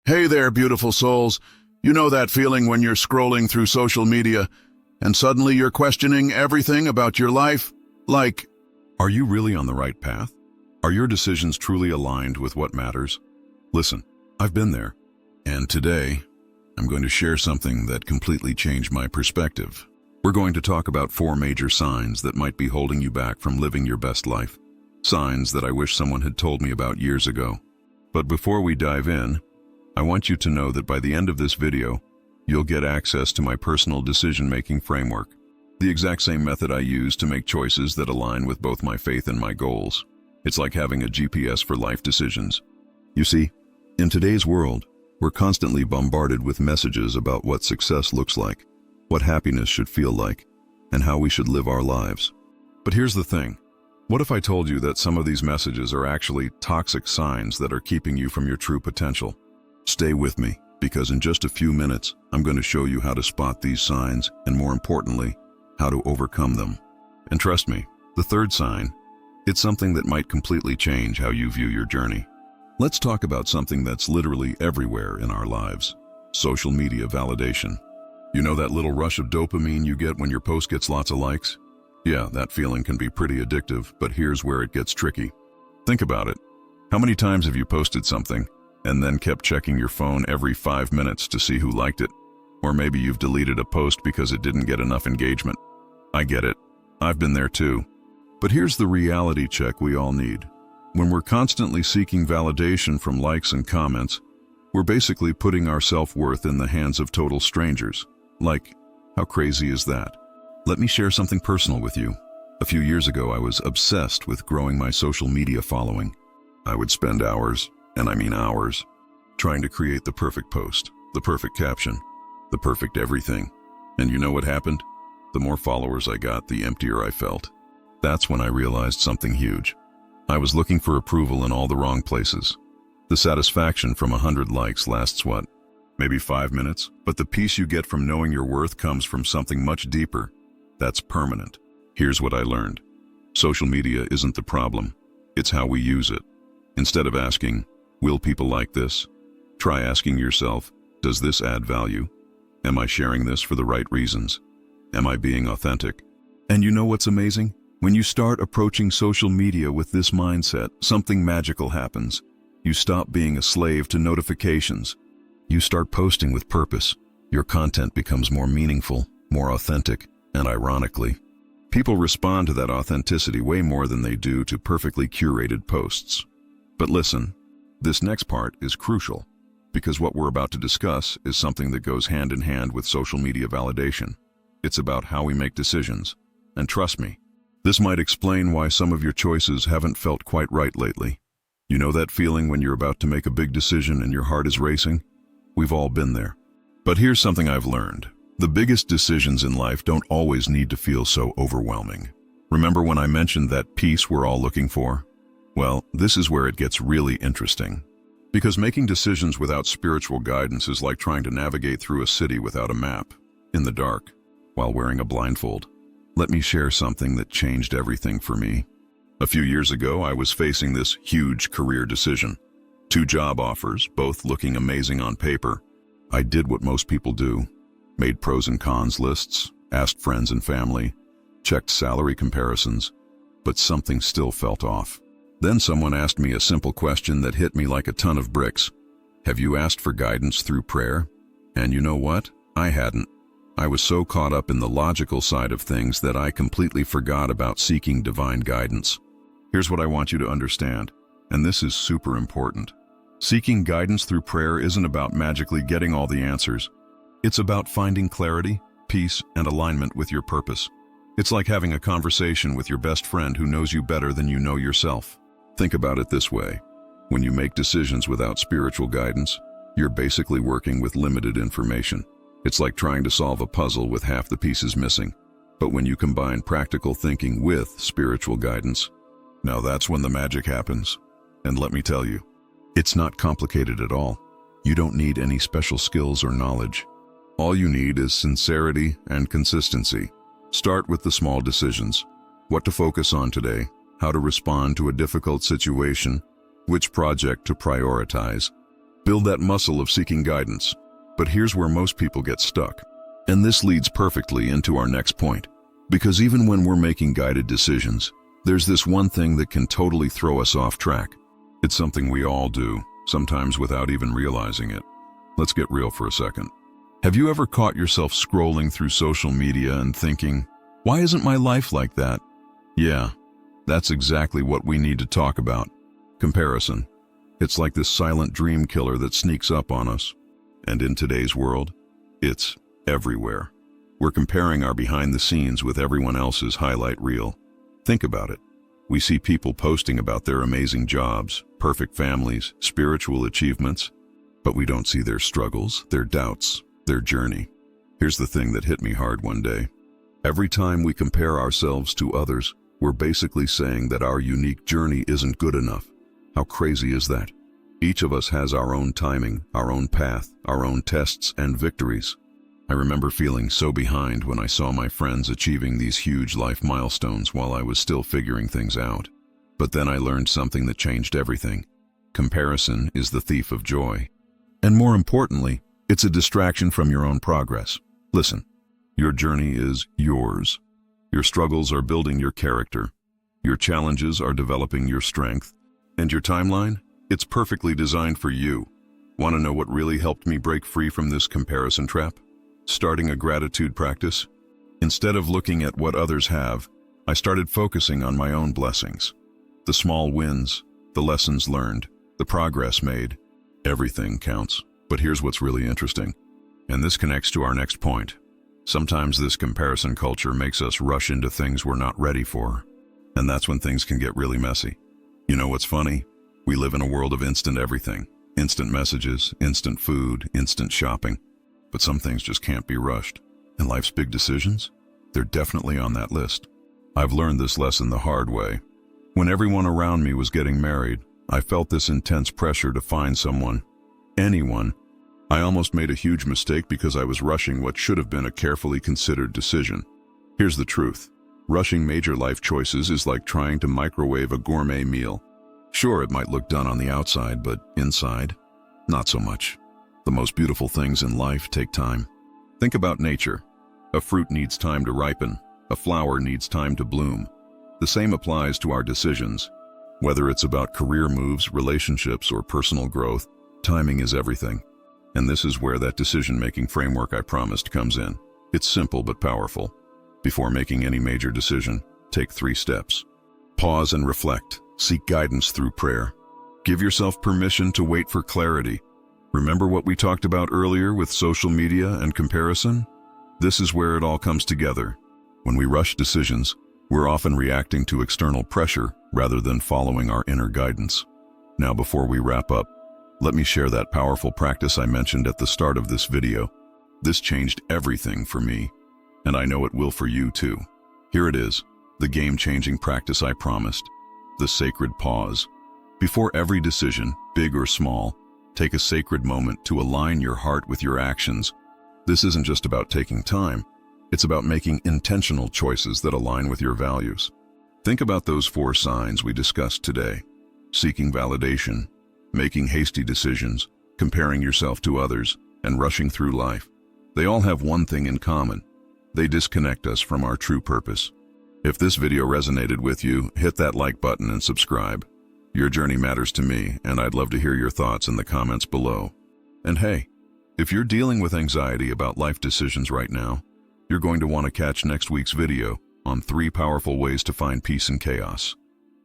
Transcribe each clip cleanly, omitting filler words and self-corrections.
Hey there, beautiful souls. You know that feeling when you're scrolling through social media and suddenly you're questioning everything about your life? Like, are you really on the right path? Are your decisions truly aligned with what matters? Listen, I've been there, and today I'm going to share something that completely changed my perspective. We're going to talk about 4 major signs that might be holding you back from living your best life. Signs that I wish someone had told me about years ago. But before we dive in, I want you to know that by the end of this video, you'll get access to my personal decision-making framework, the exact same method I use to make choices that align with both my faith and my goals. It's like having a GPS for life decisions. You see, in today's world, we're constantly bombarded with messages about what success looks like, what happiness should feel like, and how we should live our lives. But here's the thing. What if I told you that some of these messages are actually toxic signs that are keeping you from your true potential? Stay with me, because in just a few minutes, I'm going to show you how to spot these signs and, more importantly, how to overcome them. And trust me, the third sign, it's something that might completely change how you view your journey. Let's talk about something that's literally everywhere in our lives: social media validation. You know that little rush of dopamine you get when your post gets lots of likes? Yeah, that feeling can be pretty addictive, but here's where it gets tricky. Think about it. How many times have you posted something and then kept checking your phone every 5 minutes to see who liked it? Or maybe you've deleted a post because it didn't get enough engagement. I get it. I've been there too. But here's the reality check we all need. When we're constantly seeking validation from likes and comments, we're basically putting our self-worth in the hands of total strangers. Like, how crazy is that? Let me share something personal with you. A few years ago, I was obsessed with growing my social media following. I would spend hours, and I mean hours, trying to create the perfect post, the perfect caption, the perfect everything. And you know what happened? The more followers I got, the emptier I felt. That's when I realized something huge. I was looking for approval in all the wrong places. The satisfaction from 100 likes lasts what? Maybe 5 minutes, but the peace you get from knowing your worth comes from something much deeper. That's permanent. Here's what I learned. Social media isn't the problem. It's how we use it. Instead of asking, will people like this? Try asking yourself, does this add value? Am I sharing this for the right reasons? Am I being authentic? And you know what's amazing? When you start approaching social media with this mindset, something magical happens. You stop being a slave to notifications. You start posting with purpose. Your content becomes more meaningful, more authentic, and ironically, people respond to that authenticity way more than they do to perfectly curated posts. But listen, this next part is crucial, because what we're about to discuss is something that goes hand in hand with social media validation. It's about how we make decisions. And trust me, this might explain why some of your choices haven't felt quite right lately. You know that feeling when you're about to make a big decision and your heart is racing? We've all been there. But here's something I've learned. The biggest decisions in life don't always need to feel so overwhelming. Remember when I mentioned that peace we're all looking for? Well, this is where it gets really interesting. Because making decisions without spiritual guidance is like trying to navigate through a city without a map, in the dark, while wearing a blindfold. Let me share something that changed everything for me. A few years ago, I was facing this huge career decision. 2 job offers, both looking amazing on paper. I did what most people do. Made pros and cons lists, asked friends and family, checked salary comparisons, but something still felt off. Then someone asked me a simple question that hit me like a ton of bricks. Have you asked for guidance through prayer? And you know what? I hadn't. I was so caught up in the logical side of things that I completely forgot about seeking divine guidance. Here's what I want you to understand, and this is super important. Seeking guidance through prayer isn't about magically getting all the answers. It's about finding clarity, peace, and alignment with your purpose. It's like having a conversation with your best friend who knows you better than you know yourself. Think about it this way. When you make decisions without spiritual guidance, you're basically working with limited information. It's like trying to solve a puzzle with half the pieces missing. But when you combine practical thinking with spiritual guidance, now that's when the magic happens. And let me tell you, it's not complicated at all. You don't need any special skills or knowledge. All you need is sincerity and consistency. Start with the small decisions. What to focus on today, how to respond to a difficult situation, which project to prioritize. Build that muscle of seeking guidance. But here's where most people get stuck. And this leads perfectly into our next point. Because even when we're making guided decisions, there's this one thing that can totally throw us off track. It's something we all do, sometimes without even realizing it. Let's get real for a second. Have you ever caught yourself scrolling through social media and thinking, why isn't my life like that? Yeah, that's exactly what we need to talk about. Comparison. It's like this silent dream killer that sneaks up on us. And in today's world, it's everywhere. We're comparing our behind the scenes with everyone else's highlight reel. Think about it. We see people posting about their amazing jobs, perfect families, spiritual achievements, but we don't see their struggles, their doubts, their journey. Here's the thing that hit me hard one day. Every time we compare ourselves to others, we're basically saying that our unique journey isn't good enough. How crazy is that? Each of us has our own timing, our own path, our own tests and victories. I remember feeling so behind when I saw my friends achieving these huge life milestones while I was still figuring things out. But then I learned something that changed everything. Comparison is the thief of joy. And more importantly, it's a distraction from your own progress. Listen, your journey is yours. Your struggles are building your character. Your challenges are developing your strength. And your timeline? It's perfectly designed for you. Want to know what really helped me break free from this comparison trap? Starting a gratitude practice. Instead of looking at what others have, I started focusing on my own blessings. The small wins, the lessons learned, the progress made. Everything counts. But here's what's really interesting. And this connects to our next point. Sometimes this comparison culture makes us rush into things we're not ready for. And that's when things can get really messy. You know what's funny? We live in a world of instant everything. Instant messages, instant food, instant shopping. But some things just can't be rushed. And life's big decisions? They're definitely on that list. I've learned this lesson the hard way. When everyone around me was getting married, I felt this intense pressure to find someone, anyone. I almost made a huge mistake because I was rushing what should have been a carefully considered decision. Here's the truth. Rushing major life choices is like trying to microwave a gourmet meal. Sure, it might look done on the outside, but inside, not so much. The most beautiful things in life take time. Think about nature. A fruit needs time to ripen. A flower needs time to bloom. The same applies to our decisions. Whether it's about career moves, relationships, or personal growth, timing is everything. And this is where that decision-making framework I promised comes in. It's simple but powerful. Before making any major decision, take 3 steps. Pause and reflect. Seek guidance through prayer. Give yourself permission to wait for clarity. Remember what we talked about earlier with social media and comparison? This is where it all comes together. When we rush decisions, we're often reacting to external pressure rather than following our inner guidance. Now, before we wrap up, let me share that powerful practice I mentioned at the start of this video. This changed everything for me, and I know it will for you too. Here it is, the game-changing practice I promised. The sacred pause. Before every decision, big or small, take a sacred moment to align your heart with your actions. This isn't just about taking time. It's about making intentional choices that align with your values. Think about those 4 signs we discussed today. Seeking validation, making hasty decisions, comparing yourself to others, and rushing through life. They all have one thing in common. They disconnect us from our true purpose. If this video resonated with you, hit that like button and subscribe. Your journey matters to me, and I'd love to hear your thoughts in the comments below. And hey, if you're dealing with anxiety about life decisions right now, you're going to want to catch next week's video on 3 powerful ways to find peace in chaos.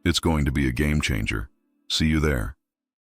It's going to be a game changer. See you there.